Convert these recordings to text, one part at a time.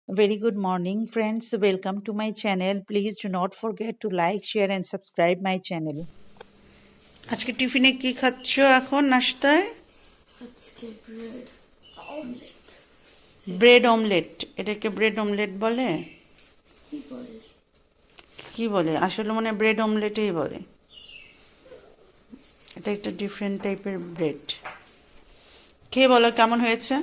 Very good morning, friends. Welcome to my channel. Please do not forget to like, share, and subscribe my channel. আজকে টিফিনে কি খাচ্ছ এখন নাস্তায়? আজকে ব্রেড অমলেট। Bread omelette. এটাকে ব্রেড অমলেট বলে? কি বলে? কি বলে? আসলে মানে ব্রেড অমলেটই বলে। এটা একটা ডিফারেন্ট টাইপের ব্রেড। খেয়ে বলো কেমন হয়েছে?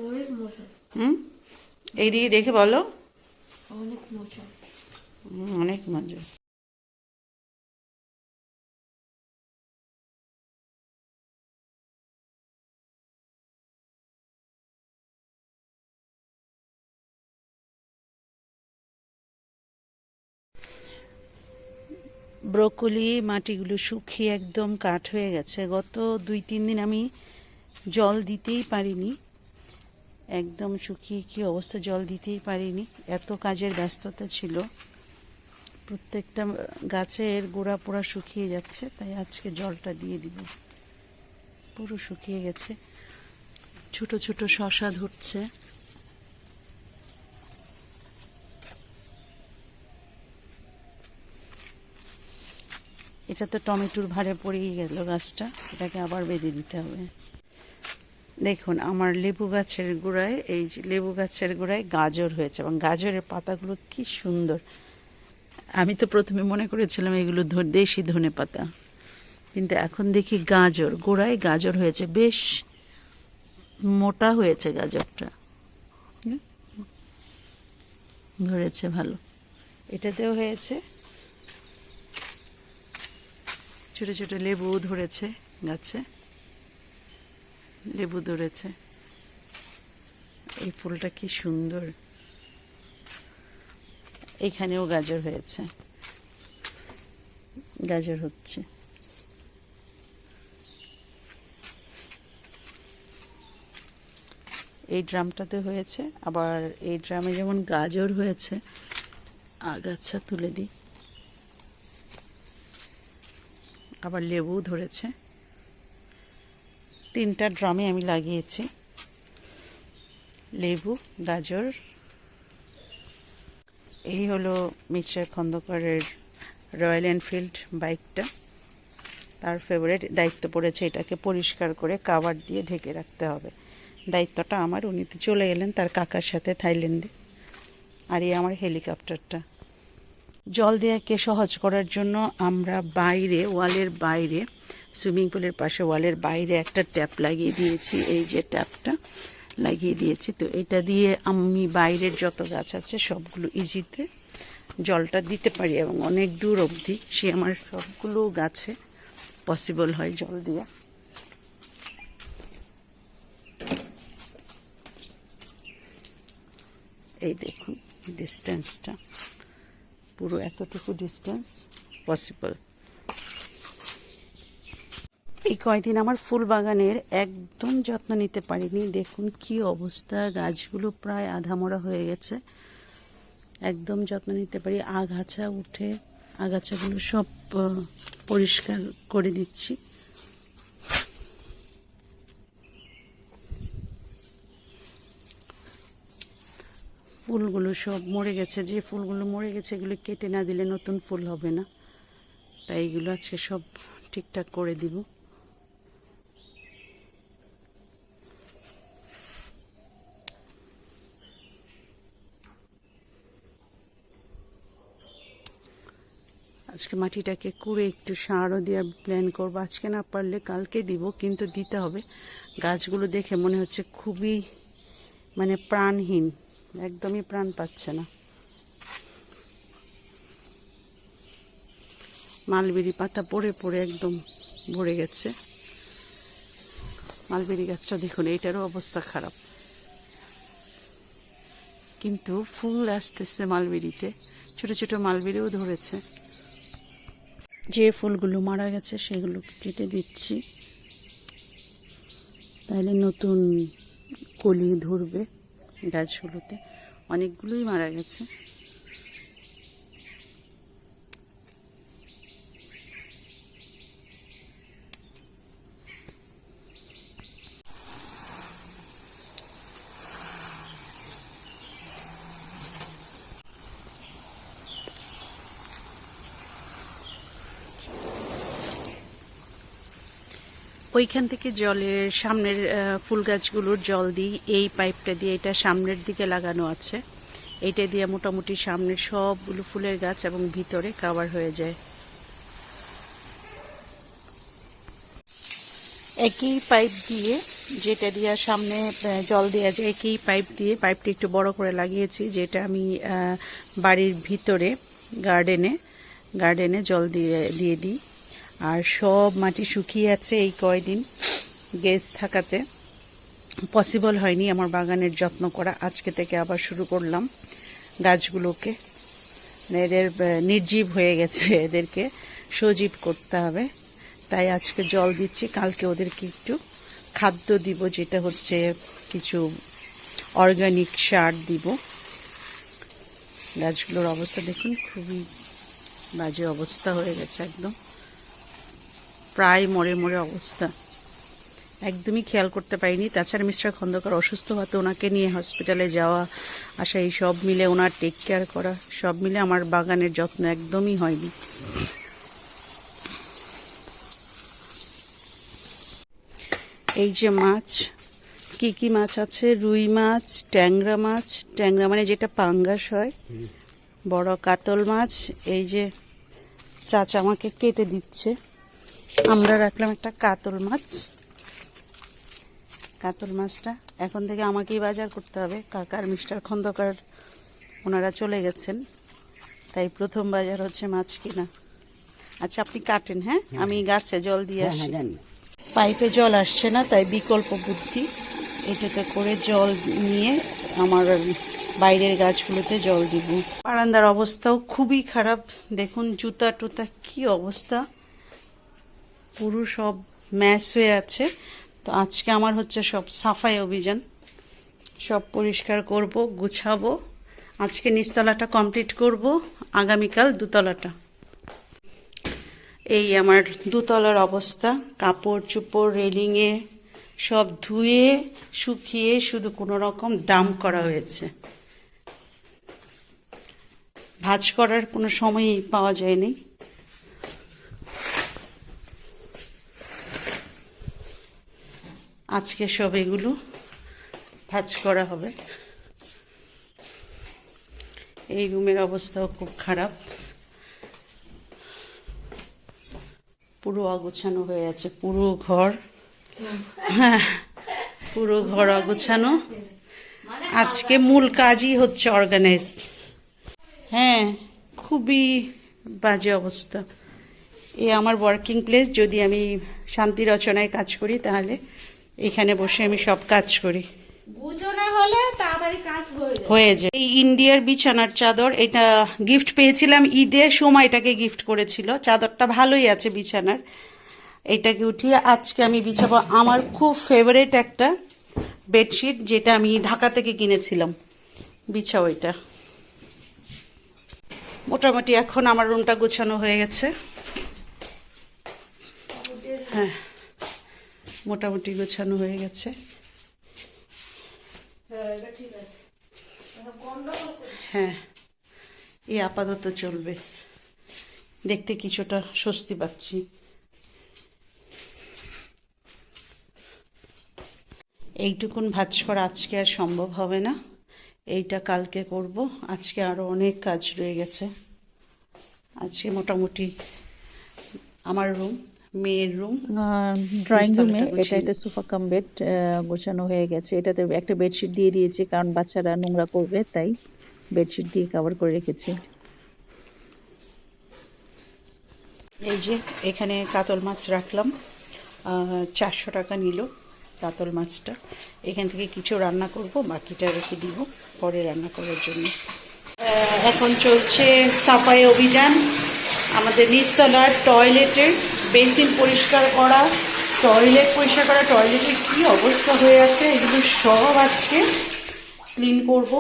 অনেক মজা। এই দিয়ে দেখে বলো। অনেক মজা। অনেক মজা। ব্রোকলি মাটিগুলো শুকিয়ে একদম কাঠ হয়ে গেছে। গত 2-3 দিন আমি জল দিতেই পারিনি, একদম শুকিয়ে কি অবস্থা, জল দিতেই পারিনি, এত কাজের ব্যস্ততা ছিল। প্রত্যেকটা গাছের গোড়া পোড়া শুকিয়ে যাচ্ছে, তাই আজকে জলটা দিয়ে দিব। পুরো শুকিয়ে গেছে। ছোট ছোট শশা ধরছে। এটা তো টমেটোর ভারে পড়েই গেল গাছটা, এটাকে আবার বেঁধে দিতে হবে। দেখুন আমার লেবু গাছের গোড়ায়, এই যে লেবু গাছের গোড়ায় গাজর হয়েছে, এবং গাজরের পাতাগুলো কি সুন্দর। আমি তো প্রথমে মনে করেছিলাম এগুলো দেশি ধনে পাতা, কিন্তু এখন দেখি গাজর, গোড়ায় গাজর হয়েছে, বেশ মোটা হয়েছে গাজরটা, ধরেছে ভালো। এটাতেও হয়েছে, ছোট ছোট লেবু ধরেছে গাছে, লেবু ধরেছে। এই ফুলটা কি সুন্দর। এখানেও গাজর হয়েছে, গাজর হচ্ছে। এই ড্রামটাতে হয়েছে, আবার এই ড্রামে যেমন গাজর হয়েছে, আগাছা তুলে দিই। আবার লেবু ধরেছে। 3টা ড্রামে আমি লাগিয়েছি লেবু, গাজর। এই হলো মিস্টার খন্দকারের রয়্যাল এনফিল্ড বাইকটা। তার ফেভারিট। দায়িত্ব পড়েছে এটাকে পরিষ্কার করে কাভার দিয়ে ঢেকে রাখতে হবে। দায়িত্বটা আমার। উনি তো চলে গেলেন তার কাকার সাথে থাইল্যান্ডে। আর এই আমার হেলিকপ্টারটা। জল দেওয়াকে সহজ করার জন্য আমরা বাইরে, ওয়ালের বাইরে, সুইমিং পুলের পাশে ওয়ালের বাইরে একটা ট্যাপ লাগিয়ে দিয়েছি। এই যে ট্যাপটা লাগিয়ে দিয়েছি, তো এটা দিয়ে আমি বাইরের যত গাছ আছে সবগুলো ইজিতে জলটা দিতে পারি, এবং অনেক দূর অবধি সে আমার সবগুলো গাছে পসিবল হয় জল দেওয়া। এই দেখুন ডিস্টেন্সটা, পুরো এতটুকু ডিস্টেন্স পসিবল। এই কয়দিন আমার ফুল বাগানের একদম যত্ন নিতে পারিনি। দেখুন কি অবস্থা, গাছগুলো প্রায় আধামরা হয়ে গেছে। একদম যত্ন নিতে পারি, আগাছা উঠে, আগাছাগুলো সব পরিষ্কার করে দিচ্ছি। ফুলগুলো সব মরে গেছে, যে ফুলগুলো মরে গেছে এগুলো কেটে না দিলে নতুন ফুল হবে না, তাই এগুলো আজকে সব ঠিকঠাক করে দিব। আজকে মাটিটাকে কুড়ে একটু সারও দেওয়ার প্ল্যান করবো। আজকে না পারলে কালকে দিব, কিন্তু দিতে হবে। গাছগুলো দেখে মনে হচ্ছে খুবই মানে প্রাণহীন, একদমই প্রাণ পাচ্ছে না। মালবেরি পাতা পড়ে পড়ে একদম ভরে গেছে। মালবেরি গাছটা দেখুন, এইটারও অবস্থা খারাপ, কিন্তু ফুল আসতেছে মালবেরিতে, ছোট ছোট মালবেরিও ধরেছে। যে ফুলগুলো মারা গেছে সেগুলো কেটে দিচ্ছি, তাহলে নতুন কলি ধরবে গাছগুলোতে। অনেকগুলোই মারা গেছে। ওইখান থেকে জলের সামনের ফুল গাছগুলোর জল দিই এই পাইপটা দিয়ে। এটা সামনের দিকে লাগানো আছে, এইটা দিয়ে মোটামুটি সামনের সবগুলো ফুলের গাছ এবং ভিতরে কাভার হয়ে যায়। একই পাইপ দিয়ে, যেটা দিয়ে সামনে জল দেওয়া যায়, একই পাইপ দিয়ে, পাইপটা একটু বড় করে লাগিয়েছি, যেটা আমি বাড়ির ভিতরে গার্ডেনে জল দিয়ে দিই। আর সব মাটি শুকিয়ে আছে এই কয়দিন, গেস্ট থাকাতে পসিবল হয়নি আমার বাগানের যত্ন করা। আজকে থেকে আবার শুরু করলাম গাছগুলোকে, এদের নির্জীব হয়ে গেছে, এদেরকে সজীব করতে হবে। তাই আজকে জল দিচ্ছি, কালকে ওদেরকে একটু খাদ্য দিব, যেটা হচ্ছে কিছু অর্গানিক সার দিব। গাছগুলোর অবস্থা দেখুন, খুবই বাজে অবস্থা হয়ে গেছে, একদম প্রায় মরে মরে অবস্থা, একদমই খেয়াল করতে পারিনি। তাছাড়া মিস্টার খন্দকার অসুস্থ হতে ওনাকে নিয়ে হসপিটালে যাওয়া আসা, এই সব মিলে ওনার টেক কেয়ার করা, সব মিলে আমার বাগানের যত্ন একদমই হয়নি। এই যে মাছ, কি কি মাছ আছে, রুই মাছ, ট্যাংরা মাছ, ট্যাংরা মানে যেটা পাঙ্গাস হয়, বড় কাতল মাছ। এই যে চাচা আমাকে কেটে দিচ্ছে, আমরা রাখলাম একটা কাতল মাছ। কাতল মাছটা এখন থেকে আমাকেই বাজার করতে হবে, কাকার মিস্টার খন্দকার ওনারা চলে গেছেন, তাই প্রথম বাজার হচ্ছে মাছ কিনা। আচ্ছা আপনি কাটেন, হ্যাঁ আমি গাছে জল দিয়ে আসি। পাইপে জল আসছে না, তাই বিকল্প বুদ্ধি, এটাতে করে জল নিয়ে আমার বাইরের গাছগুলোতে জল দিব। বারান্দার অবস্থাও খুবই খারাপ, দেখুন জুতা টুতা কি অবস্থা, পুরো সব ম্যাশ হয়ে আছে। তো আজকে আমার হচ্ছে সব সাফাই অভিযান, সব পরিষ্কার করব, গুছাবো। আজকে নিচতলাটা কমপ্লিট করব, আগামীকাল দোতলাটা। এই আমার দোতলার অবস্থা, কাপড় চোপড় রেলিংয়ে সব ধুয়ে শুকিয়ে শুধু কোনো রকম ডাম্প করা হয়েছে, ভাঁজ করার কোনো সময়ই পাওয়া যায়নি। আজকে সব এগুলো ভাঁজ করা হবে। এই রুমের অবস্থাও খুব খারাপ, পুরো অগোছানো হয়ে আছে, পুরো ঘর, হ্যাঁ পুরো ঘর অগোছানো। আজকে মূল কাজই হচ্ছে অর্গানাইজড। হ্যাঁ খুবই বাজে অবস্থা। এ আমার ওয়ার্কিং প্লেস, যদি আমি শান্তি রচনায় কাজ করি তাহলে এখানে বসে আমি সব কাজ করি, হয়ে যায়। এই ইন্ডিয়ার বিছানার চাদর, এটা গিফট পেয়েছিলাম ঈদে, সময় এটাকে গিফট করেছিল। চাদরটা ভালোই আছে বিছানার, এটাকে উঠিয়ে আজকে আমি বিছাবো। আমার খুব ফেভারিট একটা বেডশিট, যেটা আমি ঢাকা থেকে কিনেছিলাম, বিছাও এটা। মোটামুটি এখন আমার রুমটা গোছানো হয়ে গেছে, হ্যাঁ মোটামুটি গোছানো হয়ে গেছে। হ্যাঁ এই আপাতত চলবে, দেখতে কিছুটা স্বস্তি পাচ্ছি। এইটুকুন ভাঁজ করা আজকে আর সম্ভব হবে না, এইটা কালকে করব। আজকে আরো অনেক কাজ রয়ে গেছে। আজকে মোটামুটি আমার রুম, মেয়ের রুম, ড্রয়িং রুমে এটা একটা সোফা কাম বেড গোছানো হয়ে গেছে। এটাতে একটা বেডশিট দিয়ে দিয়েছি, কারণ বাচ্চারা নোংরা করবে, তাই বেডশিট দিয়ে কভার করে রেখেছি। এই যে এখানে কাতল মাছ রাখলাম, 400 টাকা নিল কাতল মাছটা। এখান থেকে কিছু রান্না করব, বাকিটা রেখে দিব পরে রান্না করার জন্য। এখন চলছে সাফাই অভিযান। আমাদের নিচতলার টয়লেটের বেসিন পরিষ্কার করা, টয়লেট পরিষ্কার করা, টয়লেটের কি অবস্থা হয়ে আছে, এগুলো সব আজকে ক্লিন করব,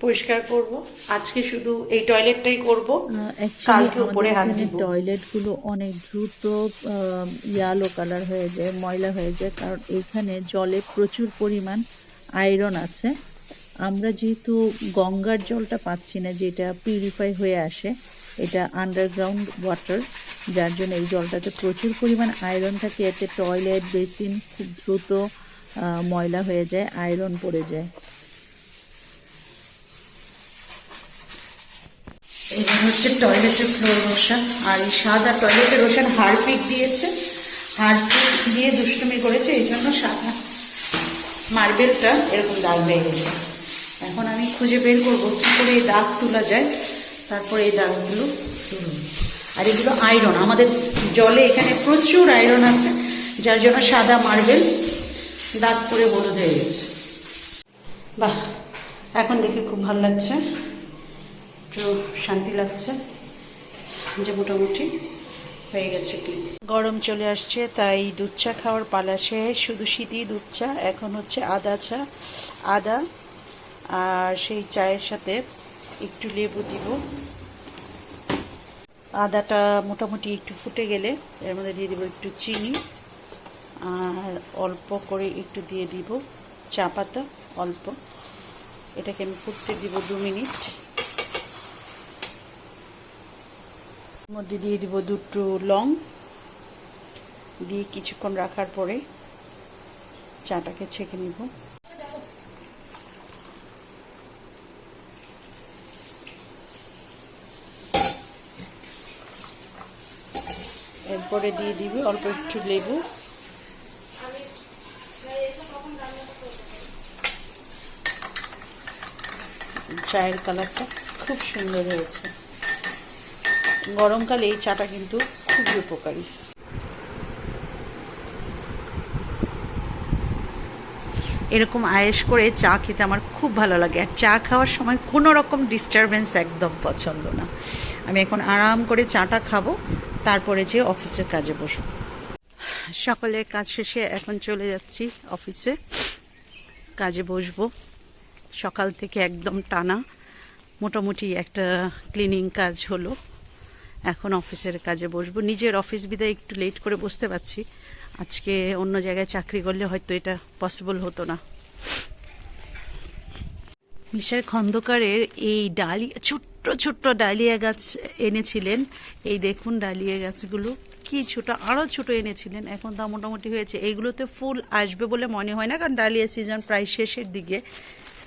পরিষ্কার করব। আজকে শুধু এই টয়লেটটাই করব, কালকে উপরে হাত দিব। টয়লেটগুলো অনেক দ্রুত ইয়েলো কালার হয়ে যায়, ময়লা হয়ে যায়, কারণ এখানে জলে প্রচুর পরিমাণ আয়রন আছে। আমরা যেহেতু গঙ্গার জলটা পাচ্ছি না, যেটা পিউরিফাই হয়ে আসে, এটা আন্ডারগ্রাউন্ড ওয়াটার, যার জন্য এই জলটাতে প্রচুর পরিমাণ আয়রন থাকে। এতে টয়লেট বেসিন খুব দ্রুত ময়লা হয়ে যায়, আয়রন পড়ে যায়। এবার হচ্ছে টয়লেটের ফ্লোর ঘষা, আর এই সাদা টয়লেটের রোশন হারপিক দিয়েছে, হারপিক দিয়ে দুষ্টুমি করেছে, এই জন্য সাদা মার্বেলটা এরকম দাগ হয়ে গেছে। এখন আমি খুঁজে বের করবো কী করে এই দাগ তোলা যায়, তারপরে এই দাগগুলো তুলব। আর এগুলো আয়রন, আমাদের জলে এখানে প্রচুর আয়রন আছে, যার জন্য সাদা মার্বেল দাগ করে হলুদ হয়ে গেছে। বাহ, এখন দেখে খুব ভালো লাগছে, একটু শান্তি লাগছে যে মোটামুটি হয়ে গেছে ক্লিন। গরম চলে আসছে, তাই দুধ চা খাওয়ার পালা শেষ। শুধু শীতই দুধ চা, এখন হচ্ছে আদা চা, আদা আর সেই চায়ের সাথে একটু লেবু দিব। আদাটা মোটামুটি একটু ফুটে গেলে এর মধ্যে দিয়ে দিব একটু চিনি, আর অল্প করে একটু দিয়ে দিব চা পাতা অল্প। এটাকে আমি ফুটতে দিব 2 মিনিট। মধ্যে দিয়ে দিব 2টো লং, দিয়ে কিছুক্ষণ রাখার পরে চাটাকে ছেঁকে নিব। এরপরে দিয়ে দিবি অল্প একটু লেবু, চায়ের কালারটা খুব সুন্দর হয়েছে। গরমকালে এই চাটা কিন্তু খুবই উপকারী। এরকম আয়েশ করে চা খেতে আমার খুব ভালো লাগে, আর চা খাওয়ার সময় কোনো রকম ডিস্টারবেন্স একদম পছন্দ না। আমি এখন আরাম করে চাটা খাবো, তারপরে যে অফিসের কাজে বসবো। সকালে কাজ শেষে এখন চলে যাচ্ছি অফিসে, কাজে বসবো। সকাল থেকে একদম টানা মোটামুটি একটা ক্লিনিং কাজ হলো, এখন অফিসের কাজে বসবো। নিজের অফিস বিদায় একটু লেট করে বসতে পারছি, আজকে অন্য জায়গায় চাকরি করলে হয়তো এটা পসিবল হতো না। মিস্টার খন্দকারের এই ডালিয়া, ছোট্ট ছোট্ট ডালিয়া গাছ এনেছিলেন, এই দেখুন ডালিয়া গাছগুলো কি ছোট, আরও ছোট এনেছিলেন, এখন তা মোটামুটি হয়েছে। এইগুলোতে ফুল আসবে বলে মনে হয় না, কারণ ডালিয়া সিজন প্রায় শেষের দিকে,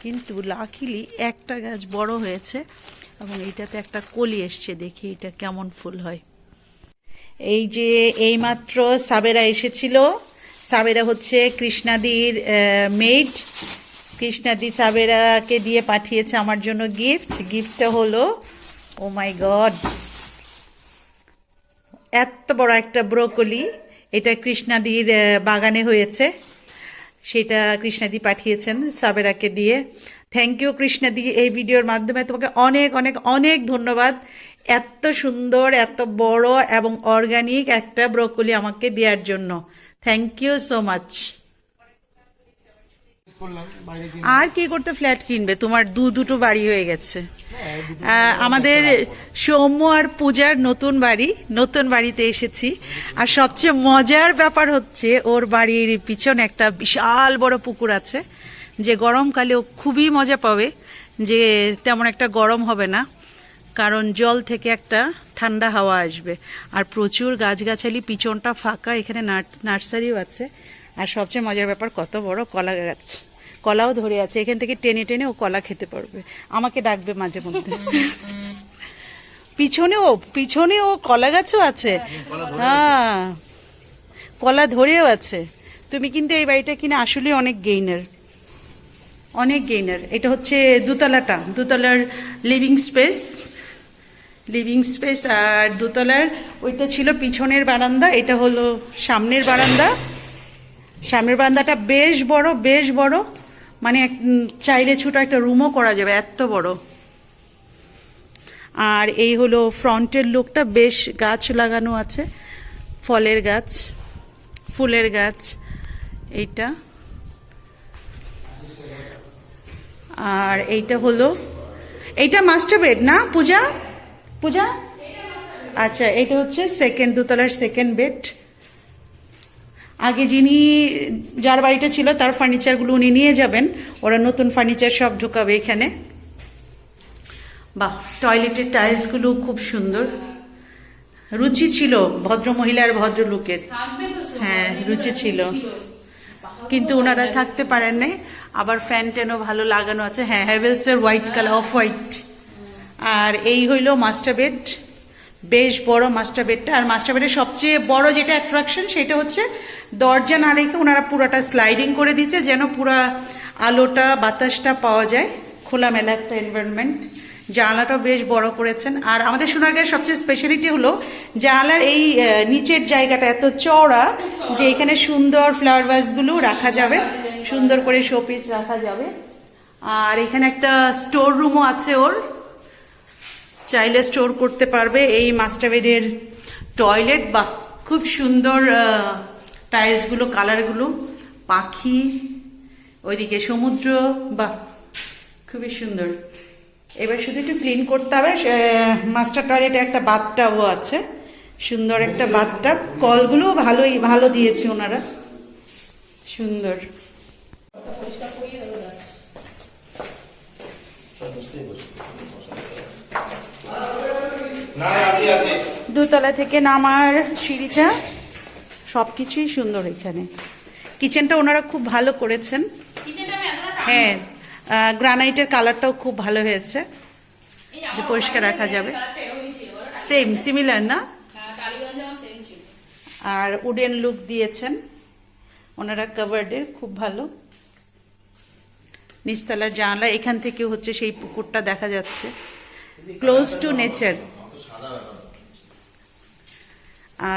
কিন্তু লাকিলি একটা গাছ বড় হয়েছে এবং এইটাতে একটা কলি এসছে, দেখি এটা কেমন ফুল হয়। এই যে এইমাত্র সাবেরা এসেছিল, সাবেরা হচ্ছে কৃষ্ণাদির মেড। কৃষ্ণাদি সাবেরাকে দিয়ে পাঠিয়েছে আমার জন্য গিফট। গিফটটা হলো, ও মাই গড, এত বড় একটা ব্রোকলি। এটা কৃষ্ণাদির বাগানে হয়েছে, সেটা কৃষ্ণাদি পাঠিয়েছেন সাবেরাকে দিয়ে। থ্যাংক ইউ কৃষ্ণাদি, এই ভিডিওর মাধ্যমে তোমাকে অনেক অনেক অনেক ধন্যবাদ। এত সুন্দর, এত বড় এবং অর্গানিক একটা ব্রোকলি আমাকে দেওয়ার জন্য। Thank you so much. আর কি করতে, ফ্ল্যাট কিনবে, তোমার দুটো বাড়ি হয়ে গেছে। আমাদের সৌম্য আর পূজার নতুন বাড়িতে এসেছি, আর সবচেয়ে মজার ব্যাপার হচ্ছে ওর বাড়ির পিছনে একটা বিশাল বড় পুকুর আছে, যে গরমকালেও খুবই মজা পাবে, যে তেমন একটা গরম হবে না, কারণ জল থেকে একটা ঠান্ডা হাওয়া আসবে, আর প্রচুর গাছগাছালি, পিছনটা ফাঁকা, এখানে নার্সারিও আছে। আর সবচেয়ে মজার ব্যাপার, কত বড় কলা গাছ, কলাও ধরে আছে, এখান থেকে টেনে টেনে ও কলা খেতে পারবে, আমাকে ডাকবে মাঝে মধ্যে। পিছনেও কলা গাছও আছে, হ্যাঁ কলা ধরেও আছে। তুমি কিন্তু এই বাড়িটা কিনে আসলে অনেক গেইনার। এটা হচ্ছে দোতলার লিভিং স্পেস, আর দোতলার ওইটা ছিল পিছনের বারান্দা, এটা হলো সামনের বারান্দাটা বেশ বড়, মানে চাইলে ছোট একটা রুমও করা যাবে, এত বড়। আর এই হলো ফ্রন্টের লুকটা, বেশ গাছ লাগানো আছে, ফলের গাছ, ফুলের গাছ, এইটা। আর এইটা মাস্টার বেড না পূজা? আচ্ছা, এটা হচ্ছে দোতলার সেকেন্ড বেড। আগে যার বাড়িটা ছিল তার ফার্নিচারগুলো উনি নিয়ে যাবেন, ওরা নতুন ফার্নিচার সব ঢোকাবে এখানে। বাহ, টয়লেটের টাইলসগুলো খুব সুন্দর, রুচি ছিল ভদ্রমহিলার ভদ্রলোকের। হ্যাঁ, রুচি ছিল, কিন্তু ওনারা থাকতে পারেন নাই। আবার ফ্যান ট্যানও ভালো লাগানো আছে। হ্যাঁ, হ্যাভেলসের হোয়াইট কালার, অফ হোয়াইট। আর এই হইলো মাস্টার বেড, বেশ বড় মাস্টার বেডটা। আর মাস্টার বেডের সবচেয়ে বড় যেটা অ্যাট্রাকশন সেটা হচ্ছে দরজা না রেখে ওনারা পুরাটা স্লাইডিং করে দিচ্ছে, যেন পুরা আলোটা বাতাসটা পাওয়া যায়, খোলামেলা একটা এনভায়রনমেন্ট। জানলাটাও বেশ বড় করেছেন। আর আমাদের সোনারগাঁয়ের সবচেয়ে স্পেশালিটি হলো জানলার এই নিচের জায়গাটা এত চওড়া যে এখানে সুন্দর ফ্লাওয়ার ভাসগুলো রাখা যাবে, সুন্দর করে শোপিস রাখা যাবে। আর এখানে একটা স্টোর রুমও আছে, ওর চাইলে স্টোর করতে পারবে। এই মাস্টার বেডের টয়লেট, বা খুব সুন্দর টাইলসগুলো, কালারগুলো, পাখি, ওইদিকে সমুদ্র, বা খুবই সুন্দর। এবার শুধু একটু ক্লিন করতে হবে। মাস্টার টয়লেটে একটা বাথটাবও আছে, সুন্দর একটা বাথটাব। কলগুলো ভালো দিয়েছে ওনারা, সুন্দর। দোতলা থেকে নামার সিঁড়িটা, সবকিছুই সুন্দর। এখানে কিচেনটা ওনারা খুব ভালো করেছেন। হ্যাঁ, গ্রানাইটের কালারটাও খুব ভালো হয়েছে, যে পরিষ্কার রাখা যাবে। সেম সিমিলার না? আর উডেন লুক দিয়েছেন ওনারা, কাভার্ডের খুব ভালো। নিচতলার জানলা, এখান থেকে হচ্ছে সেই পুকুরটা দেখা যাচ্ছে, ক্লোজ টু নেচার।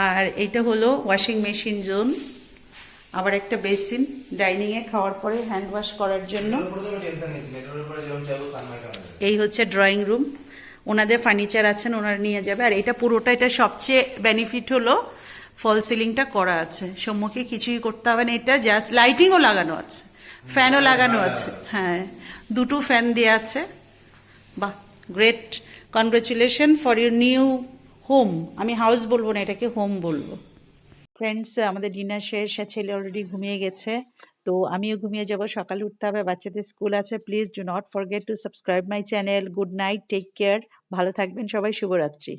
আর এটা হলো ওয়াশিং মেশিন জোন, আবার একটা বেসিন ডাইনিংয়ে খাওয়ার পরে হ্যান্ড ওয়াশ করার জন্য। এই হচ্ছে ড্রয়িং রুম, ওনাদের ফার্নিচার আছেন, ওনারা নিয়ে যাবে। আর এটা পুরোটা, এটা সবচেয়ে বেনিফিট হলো ফল সিলিংটা করা আছে, সম্মুখে কিছুই করতে হবে না। এটা জাস্ট লাইটিংও লাগানো আছে, ফ্যানও লাগানো আছে। হ্যাঁ, দুটো ফ্যান দেওয়া আছে। বাহ, great, congratulation for your new home. আমি হাউস বলবো না, এটাকে হোম বলবো। ফ্রেন্ডস, আমাদের ডিনার শেষ, ছেলে অলরেডি ঘুমিয়ে গেছে, তো আমিও ঘুমিয়ে যাব। সকালে উঠতে হবে, বাচ্চাদের স্কুল আছে। Please do not forget to subscribe my channel. Good night, take care, ভালো থাকবেন সবাই, শুভরাত্রি।